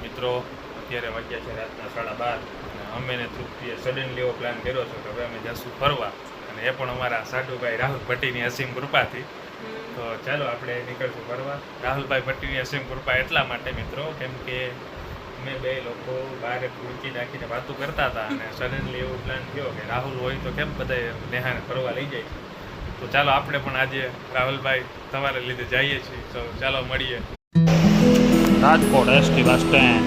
મિત્રો અત્યારે વાગ્યા છે રાતના 12:30 અને અમે ને તૃપ્તિએ સડનલી એવો પ્લાન કર્યો છે કે હવે અમે જશું ફરવા અને એ પણ અમારા સાડુભાઈ રાહુલ ભટ્ટીની અસીમ કૃપાથી. તો ચાલો આપણે નીકળશું ફરવા. રાહુલભાઈ ભટ્ટીની અસીમ કૃપા એટલા માટે મિત્રો કેમ કે અમે બે લોકો બહાર કુર્ચી નાખીને વાતો કરતા હતા અને સડનલી એવો પ્લાન થયો કે રાહુલ હોય તો કેમ બધા નેહાને ફરવા લઈ જાય. તો ચાલો આપણે પણ આજે રાહુલભાઈ તમારે લીધે જઈએ છીએ. તો ચાલો મળીએ. Rajkot ST bus stand.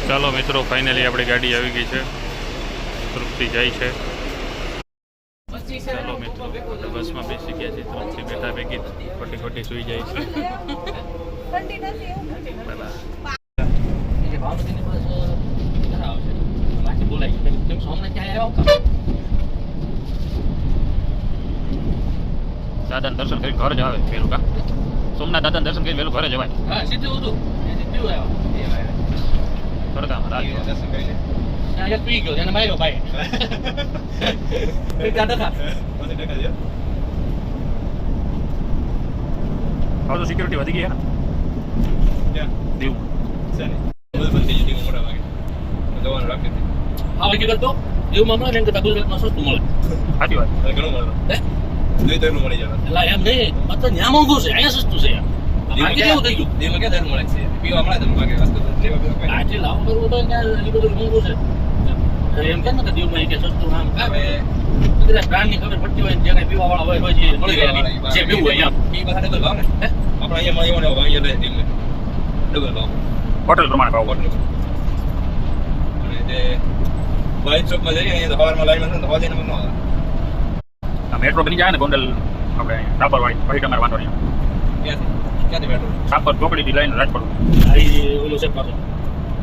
ચાલો મિત્રો ફાઇનલી આપણી ગાડી આવી ગઈ છે. તૃપ્તિ જાય છે. ચાલો મિત્રો બસમાં બેસી ગયા છે. તૃપ્તિ બેઠા ભેગી ખોટી સુઈ જાય છે. દાદાને દર્શન કરી ઘર જ આવે પેલું કા સોમનાથ દાદાને દર્શન કરી પેલું ઘરે જવાય. હા સીધું હતું દર્શન કરી લે. અહીંયા પી ગયો એને માર્યો ભાઈ. હવે તો સિક્યુરિટી વધી ગઈ હે દીવ જવાનું રાખે હા હકીકત તો દીવમાં મળે ને કરતા ગુજરાતમાં સસ્તું મળે. સાચી વાત ઘણું મળે મળી જાય એટલે એમ નહીં મતલબ ત્યાં મોંઘું છે અહીંયા સસ્તું છે. કેવું થઈ ગયું દીવમાં ક્યાં દર મળે છે પીવા મળે તમે બાકી વસ્તુ આજે લાવ કરવું તો ત્યાં એ બધું મોંઘું છે. એમ કે ને દીવમાં કે સસ્તું આમ આવે બધા બ્રાન્ડની ખબર પડતી હોય જે કઈ પીવા વાળા હોય જે મળી જાય જે પીવું હોય એમ એ બધા ડબલ ભાવ ને આપણે અહીંયા મળે એવો અહીંયા દીવમાં ડબલ ભાવ હોટલ પ્રમાણે ભાવ હોટલ અને જે બાઇક શોપમાં જઈએ અહીંયા સવારમાં લાઈનમાં તો હોજે નંબર ન આવે. મેટ્રો બની જાય ને ગોંડલ આપણે ટાપર વાળી પછી તમારે વાંધો નહીં. ક્યાંથી મેટ્રો ટાપર ચોકડીથી લઈને રાજકોટ ઓલું છે પાછું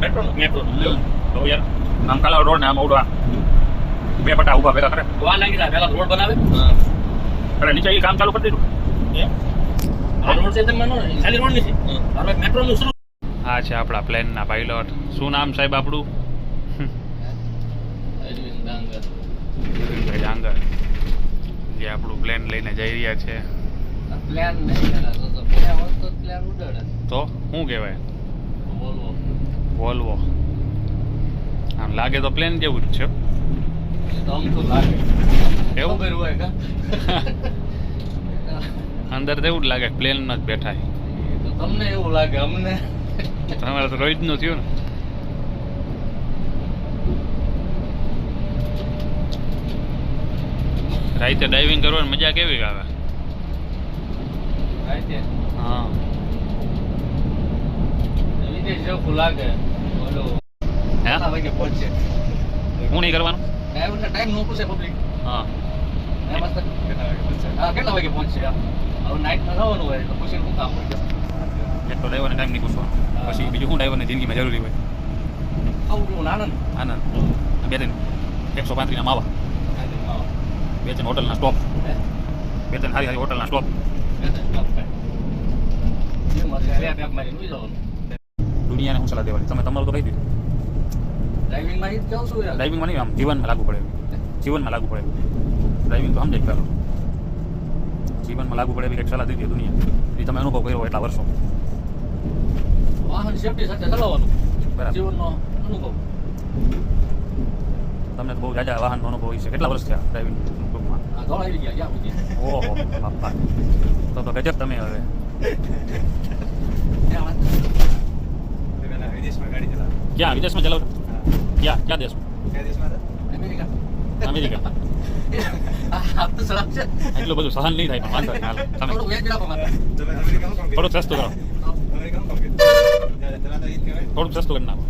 મેટ્રો તો યાર આમ કાલા રોડ ને આમ ઓડવા બે પટ્ટા ઉભા ભેગા કરે વા લાગી જાય પેલા રોડ બનાવે અરે નીચે એ કામ ચાલુ કરી દીધું આ રોડ છે તમને ખાલી રોડ નથી હવે મેટ્રો નું શરૂ. આ છે આપણા પ્લેનના પાયલોટ. શું નામ સાહેબ આપણું? અરવિંદ ડાંગર જે આપણું પ્લેન લઈને જઈ રહ્યા છે. પ્લેન તો શું કહેવાય? વોલ્વો. આમ લાગે તો પ્લેન જેવું જ છે. એવું અંદર તો એવું જ લાગે પ્લેન જ બેઠા. તમને એવું લાગે અમને તમારે તો રોજ નું થયું ને. રાતે ડાઇવિંગ કરવાની મજા કેવી આવે? હા લાગે હું નહીં કરવાનું ટાઈમ નો પૂછે પબ્લિક. હા કેટલા વાગે પહોંચશે? હવે નાઇટમાં જવાનું હોય તો પછી શું કામ હોય? એટલો ડ્રાઈવરને ટાઈમ નહીં પૂછવાનો. પછી બીજું શું ડ્રાઈવરની જિંદગીમાં જરૂરી હોય? આનંદ બે ત્રણ 135 ના માવા બે ત્રણ હોટલના સ્ટોપ બે ત્રણ સારી હોટલના સ્ટોપ. દુનિયાને શું સલાહ દેવાની? તમે તમારું તો કહી દીધું. ડ્રાઇવિંગમાં નહીં આમ જીવનમાં લાગુ પડે. જીવનમાં લાગુ પડે ડ્રાઇવિંગ તો સમજાય કરો. જીવનમાં લાગુ પડે એવી કંઈક સલાહ દીધી દુનિયા એ તમે અનુભવ કર્યો એટલા વર્ષો. વાહન સેફટી સાથે ચલાવવાનું બરાબર જીવનનો અનુભવ. તમને તો બહુ જાજા વાહનનો અનુભવ છે. કેટલા વર્ષ થયા ડ્રાઇવિંગ ટૂંકમાં? ઓહો બાપા તો ગજબ તમે હવે ક્યાં વિદેશમાં ચલાવો? ક્યાં દેશમાં? અમેરિકા. એટલું બધું સહન નહીં થાય પણ વાંધો નહીં. થોડુંક સસ્તું કરો. થોડુંક સસ્તું કરી નાખો.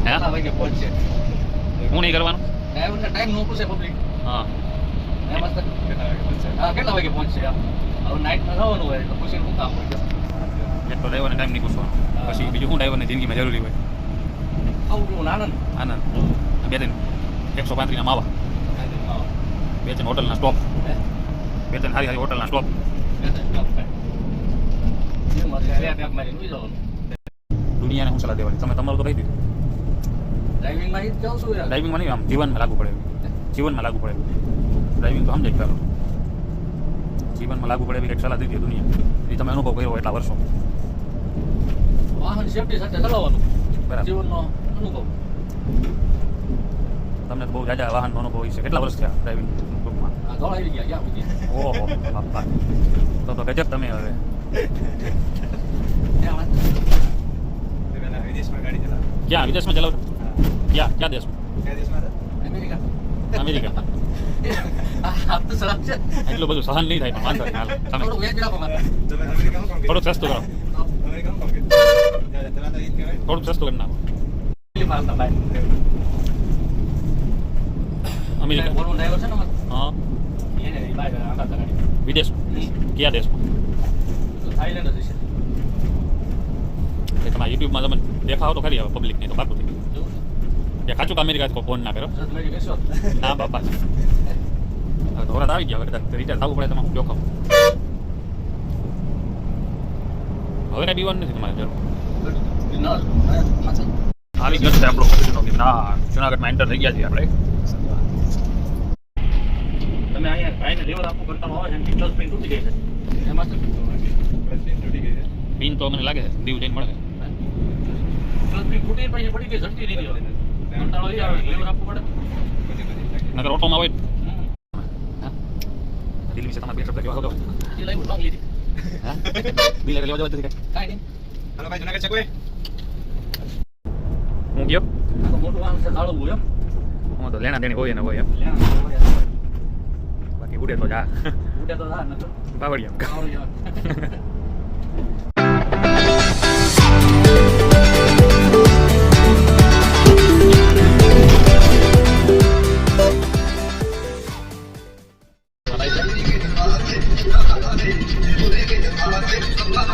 હે હું નહીં કરવાનું ટાઈમ નો પૂછે પબ્લિક. હા કેટલા વાગે પહોંચશે? હવે નાઇટમાં જવાનું હોય તો પછી શું કામ હોય? એટલો ડ્રાઈવરને ટાઈમ નહીં પૂછવાનો. પછી બીજું શું ડ્રાઈવરની જિંદગીમાં જરૂરી હોય? આનંદ બે ત્રણ 135 ના માવા બે ત્રણ હોટલના સ્ટોપ બે ત્રણ સારી હોટલના સ્ટોપ. દુનિયાને શું સલાહ દેવાની? તમે તમારું તો કહી દીધું. ડ્રાઇવિંગમાં નહીં આમ જીવનમાં લાગુ પડે. જીવનમાં લાગુ પડે ડ્રાઇવિંગ તો સમજાય કરો. જીવનમાં લાગુ પડે એવી કંઈક સલાહ દીધી દુનિયા એ તમે અનુભવ કર્યો એટલા વર્ષો? વાહન સેફટી સાથે ચલાવવાનું બરાબર. જીવનનો અનુભવ. તમને તો બહુ જાજા વાહનનો અનુભવ છે. કેટલા વર્ષ થયા ડ્રાઇવિંગ ગ્રુપમાં? આ દોડ આવી ગયા ક્યાં સુધી? ઓહો બાપા, તો ગજબ તમે હવે. ક્યાં વિદેશમાં ચલાવો છો? ક્યાં દેશમાં? અમેરિકા. અમેરિકા. આ તો સલાહ છે. એટલું બધું સહન નહીં થાય પણ વાંધો નહીં, હાલો તમે થોડું વેચ આપો મારે. થોડુંક સસ્તું કરો, થોડુંક સસ્તું કરી નાખો. અમેરિકા. બોલવું ડ્રાઈવર છે ને અમારે. હા. એને બાય આખા તગાડી. વિદેશ કયા દેશમાં? થાઈલેન્ડ જ છે. એ તમારા યુટ્યુબમાં તમે દેખાવો તો ખરી હવે પબ્લિક નહીં તો પાકું થઈ જોવું એ ખાચું કે અમેરિકા ફોન ના કરો. છે મેરી કહેશો. ના બાપા, હવે ધોરાત આવી ગયા, હવે કદાચ રિટાયર થવું પડે તમારે જોખમ. હવે કઈ બીવાનું નથી તમારે જરૂર. ના માથે આવી ગયો છે આપણો ગિરનાર. જુનાગઢમાં એન્ટર થઈ ગયા છીએ આપણે. તમે અહીંયા ભાઈને લેવર આપવું કરતા આવે છે પ્લસ પિન તૂટી ગઈ છે એમાં શું પિન તો મને લાગે છે દીવ જઈને મળે. પ્લસ પિન તૂટી પછી પડી ગઈ ઝડપી નહીં રહ્યો કંટાળો એ આવે લેવર આપવું પડે. નગર ઓટોમાં હોય દિલ્હી વિશે તમારે બે શબ્દ કહેવા હતો. એ લાવ્યું લોંગ લીધી હા દિલ્હી લેવા જવા નથી કાંઈ નહીં. હાલો ભાઈ જુનાગઢ છે કોઈ? હું ગયો આ તો મોટું વાહન છે કાળું એમ હું તો લેણા દેણી હોય ને હોય એમ. બાકી ઉડે તો જા ઉડે તો ના નતો બાવળી એમ. કાળું જવા.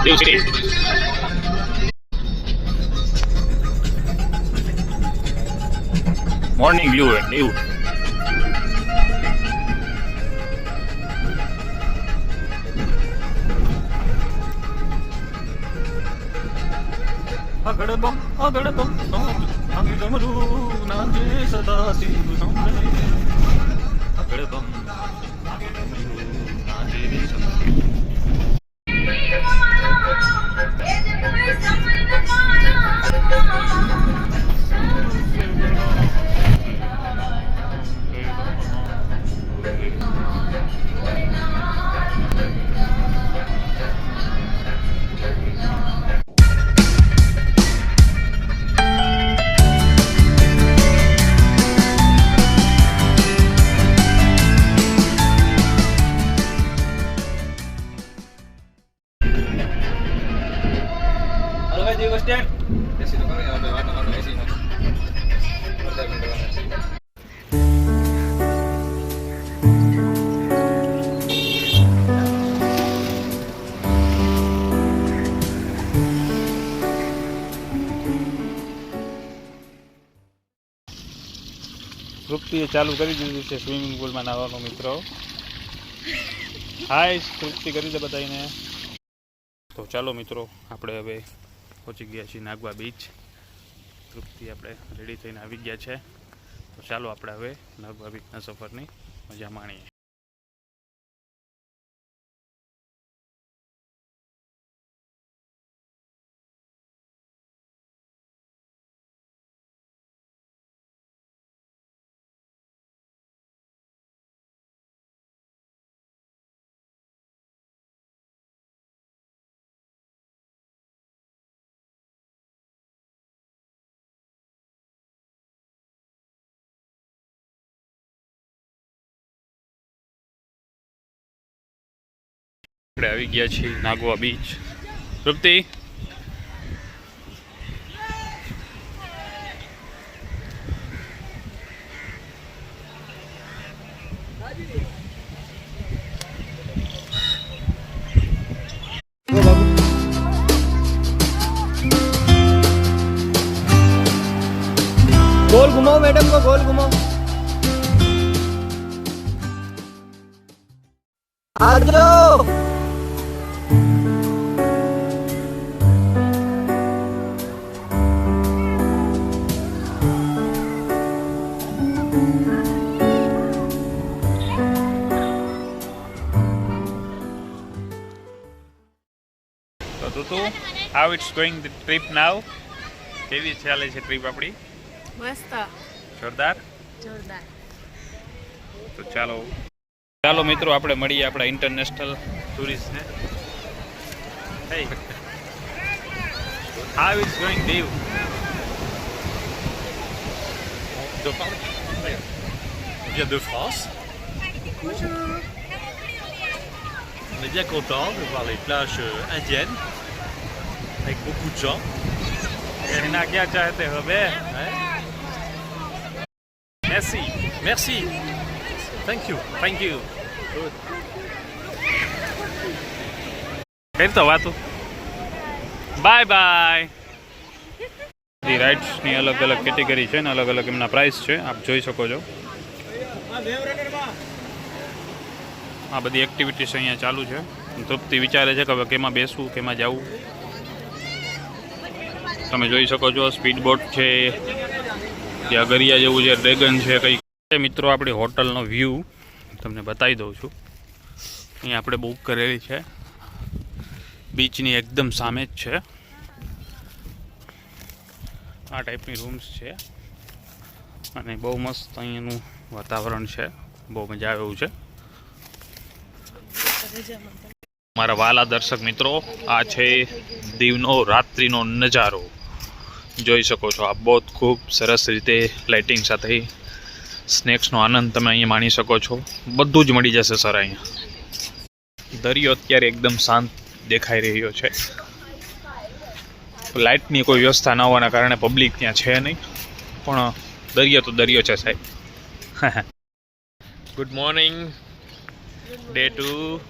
Dew City. Morning view at Dew. Agadabam, agadabam, agidamaru, naje sada sivu samre. Agadabam, naje sada. Bus stand એસી તો કરે આપણે વાતો એસી નો 15 મિનિટ તૃપ્તિએ ચાલુ કરી દીધું છે સ્વિમિંગ પુલમાં નાહવાનું. મિત્રો હાય તૃપ્તિ કરી દે બધાને. તો ચાલો મિત્રો આપણે હવે પહોંચી ગયા છીએ નાગવા બીચ. તૃપ્તિ આપણે રેડી થઈને આવી ગયા છે. તો ચાલો આપણે હવે નાગવા બીચના સફરની મજા માણીએ. આપણે આવી ગયા છીએ નાગવા બીચ. તૃપ્તિ गोल घुमाओ मैडम को, गोल घुमाओ. आ जाओ. તું how it's going the trip now? કેવી ચાલે છે ટ્રીપ આપણી? મસ્ત જોરદાર. તો ચાલો મિત્રો, આપણે મળીએ આપણા ઇન્ટરનેશનલ ટુરિસ્ટને. Hey, how it's going Diu? vient de France. On est bien content de voir les plages indiennes avec beaucoup de gens. कहना क्या चाहते हो बे? Merci. Merci. Thank you. Thank you. કરી તો વાતો. Bye bye. બધી રાઇડ્સની અલગ અલગ કેટેગરી છે ને અલગ અલગ એમના પ્રાઇસ છે, આપ જોઈ શકો છો. આ બધી એક્ટિવિટીઝ અહીંયા ચાલુ છે. તૃપ્તિ વિચારે છે કે હવે કેમાં બેસવું, કેમાં જવું. તમે જોઈ શકો છો સ્પીડ બોટ છે, ત્યાં ગરિયા જેવું છે, ડ્રેગન છે કંઈક. મિત્રો આપણી હોટલનો વ્યૂ તમને બતાવી દઉં છું. અહીંયા આપણે બુક કરેલી છે, બીચની એકદમ સામે જ છે. આ ટાઈપની રૂમ્સ છે અને બહુ મસ્ત અહીંયાનું વાતાવરણ છે, બહુ મજા આવે એવું છે. મારા વાલા દર્શક મિત્રો, આ છે દીવનો રાત્રિનો નજારો. જોઈ શકો છો આપ, બહુ ખૂબ સરસ રીતે લાઇટિંગ સાથે સ્નેક્સનો આનંદ તમે અહીંયા માણી શકો છો. બધું જ મળી જશે સર અહીંયા. દરિયો અત્યારે એકદમ શાંત દેખાઈ રહ્યો છે. લાઇટની કોઈ વ્યવસ્થા ન હોવાના કારણે પબ્લિક ત્યાં છે નહીં, પણ દરિયો તો દરિયો છે સાહેબ. Good morning, day 2.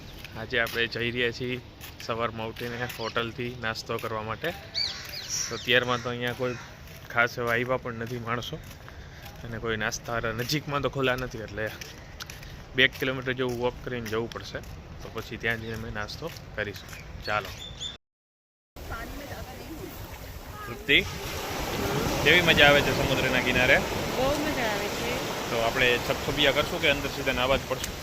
આજે આપણે જઈ રહ્યા છીએ સવારમાં ઉઠીને હોટલથી નાસ્તો કરવા માટે. તો અત્યારમાં તો અહીંયા કોઈ ખાસ એવા આવ્યા પણ નથી માણસો, અને કોઈ નાસ્તા નજીકમાં તો ખોલા નથી, એટલે 2 કિલોમીટર જેવું વોક કરીને જવું પડશે. તો પછી ત્યાં જઈને અમે નાસ્તો કરીશું. ચાલો. તૃપ્તિ, કેવી મજા આવે છે સમુદ્રના કિનારે? બહુ મજા આવે છે. તો આપણે છપછપિયા કરશું કે અંદર સીધા નાવા જ પડશું?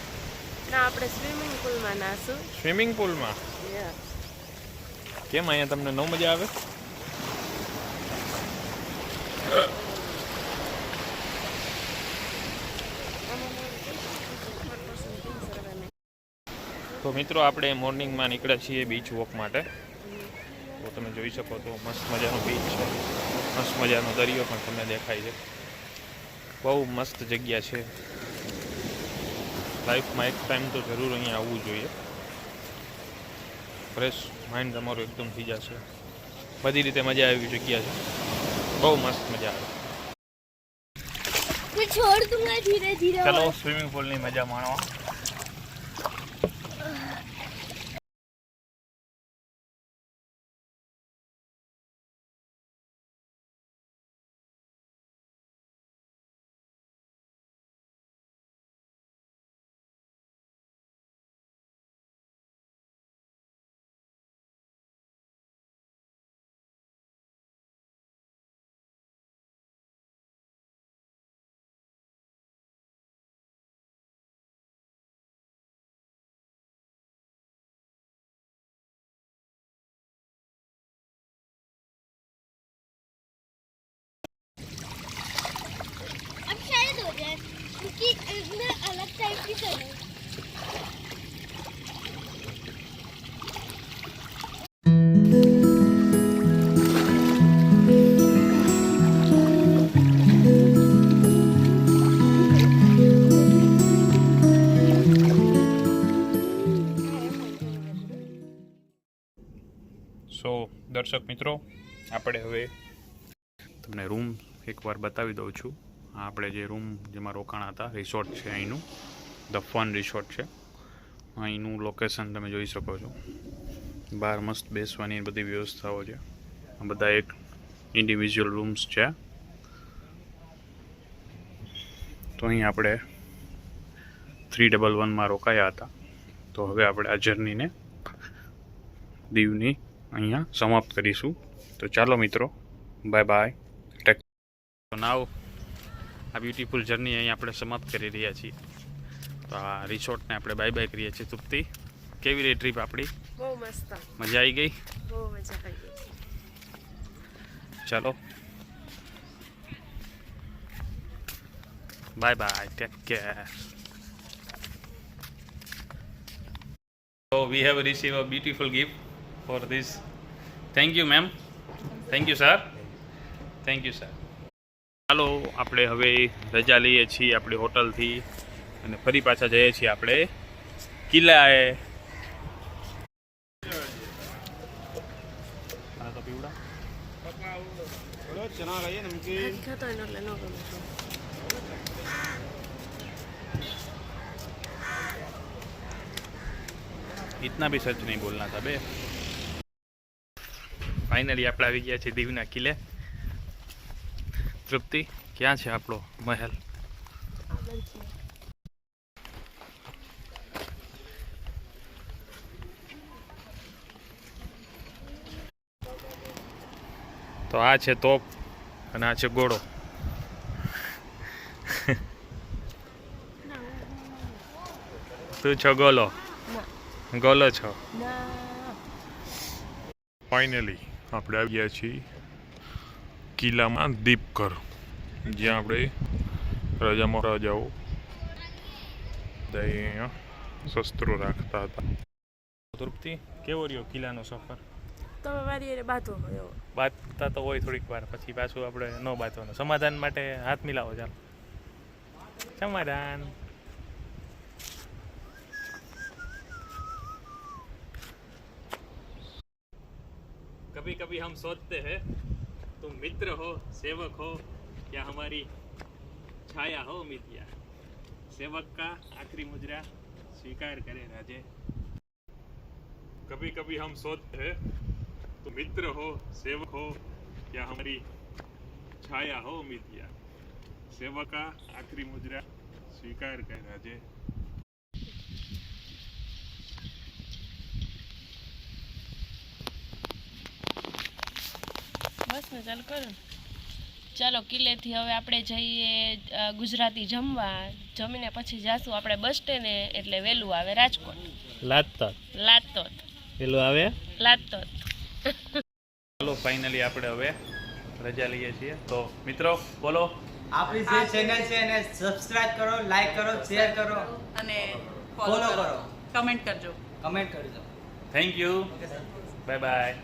ના, આપણે સ્વિમિંગ પુલમાં નાશું. સ્વિમિંગ પુલમાં? કેમ, અહીંયા તમને ન મજા આવે? તો મિત્રો આપણે મોર્નિંગમાં નીકળ્યા છીએ બીચ વોક માટે. તો તમે જોઈ શકો તો મસ્ત મજાનો બીચ છે, મસ્ત મજાનો દરિયો પણ તમને દેખાય છે. બહુ મસ્ત જગ્યા છે. લાઈફમાં એક ટાઈમ તો જરૂર અહીંયા આવવું જોઈએ. ફ્રેશ માઇન્ડ તમારું એકદમ થઈ જશે. બધી રીતે મજા આવે એવી જગ્યા છે, બહુ મસ્ત મજા આવે. છોડ દૂંગા ધીરે ધીરે. ચલો સ્વિમિંગ પુલની મજા માણવા. क्योंकि इसमें अलग टाइप की चले. સો દર્શક મિત્રો, આપણે હવે તમને રૂમ એકવાર બતાવી દઉં છું. આપણે જે રૂમ જેમાં રોકાણા હતા, રિસોર્ટ છે અહીંનું, ધ ફન રિસોર્ટ છે. અહીંનું લોકેશન તમે જોઈ શકો છો. બહાર મસ્ત બેસવાની બધી વ્યવસ્થાઓ છે. આ બધા એક ઇન્ડિવિજ્યુઅલ રૂમ્સ છે. તો અહીં આપણે 311માં રોકાયા હતા. તો હવે આપણે આ જર્નીને દીવની અહીંયા સમાપ્ત કરીશું. તો ચાલો મિત્રો, બાય બાય. તો નાવ આ બ્યુટીફુલ જર્ની અહીં આપણે સમાપ્ત કરી રહ્યા છીએ. તો આ રિસોર્ટને આપણે બાય બાય કરીએ છીએ. તૃપ્તિ, કેવી રહી ટ્રીપ આપણી? બહુ મસ્ત, મજા આવી ગઈ? બહુ મજા આવી ગઈ. ચલો bye bye, take care. So we have received a beautiful gift for this. Thank you ma'am. Thank you sir. Thank you sir. ચાલો આપણે હવે રજા લઈએ છીએ આપણી હોટલથી અને ફરી પાછા જઈએ છીએ આપણે કિલ્લાએ. ખાતો હોય ને એટલે ન ગમે. इतना भी सच नहीं बोलना था बे. फाइनली આપણે આવી ગયા છે દીવના કિલ્લે. તૃપ્તિ, ક્યાં છે આપણો મહેલ? તો આ છે તોપ અને આ છે ઘોડો. તું છો ગોલો? ગોલો છો? ફાઇનલી આપણે આવી ગયા છીએ કિલ્લામાં દીપકર, જ્યાં આપણે રાજામાં રાજાઓ અહીંયા શસ્ત્રો રાખતા હતા. તૃપ્તિ, કેવો રહ્યો કિલ્લાનો સફર? તમે વારી એને બાંધો હોય એવો. બાંધતા તો હોય થોડીક વાર, પછી પાછું આપણે ન બાંધવાનું. સમાધાન માટે હાથ મિલાવો. ચાલો સમાધાન. कभी कभी हम सोचते हैं तुम मित्र हो, सेवक हो या हमारी छाया हो मितिया. सेवक का आखिरी मुजरा स्वीकार करे राजे. कभी कभी हम सोचते हैं तुम मित्र हो, सेवक हो या हमारी छाया हो मितिया. सेवक का आखिरी मुजरा स्वीकार करे राजे. બસ ને ચાલુ કરો ને. ચાલો કિલ્લેથી હવે આપણે જઈએ ગુજરાતી જમવા. જમીને પછી જાશું આપણે બસ સ્ટેન્ડે, એટલે વહેલું આવે રાજકોટ. લાતોત. લાતોત. પેલું આવે લાતોત. ચાલો ફાઇનલી આપણે હવે રજા લઈએ છીએ. તો મિત્રો બોલો. આપણી જે ચેનલ છે એને સબસ્ક્રાઇબ કરો, લાઈક કરો, શેર કરો અને ફોલો કરો, કમેન્ટ કરજો. કમેન્ટ કરજો. Thank you. Bye bye.